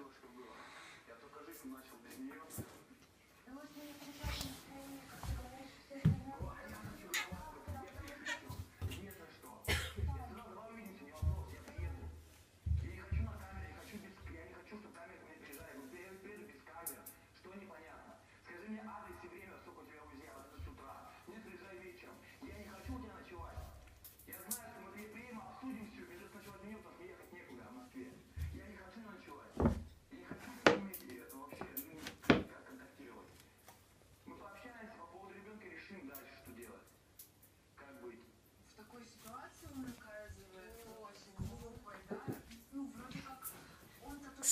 все, что было. Я только жизнь начал без нее. Да может, мне прекрасное настроение, как ты говоришь, все остальное. Я хочу на вас, я не хочу. Если что. Если надо, давай увидимся, не вопрос, я приеду. Я не хочу на камере, я не хочу, чтобы камера меня приезжает. Вот я приеду без камеры. Что непонятно? Скажи мне адрес и время, сколько у тебя УЗИ, вот это с утра. Нет, приезжай вечером. Я не хочу у тебя ночевать. Я знаю, что мы приедем, обсудим все, придется ночевать мне, потому что ехать некуда в Москве. Я не хочу ночевать. Я не хочу с ними это вообще никак контактировать. Мы пообщаемся по поводу ребенка и решим дальше, что делать. Как быть? В такой ситуации он наказывает очень глупой, да? Ну, вроде как он, который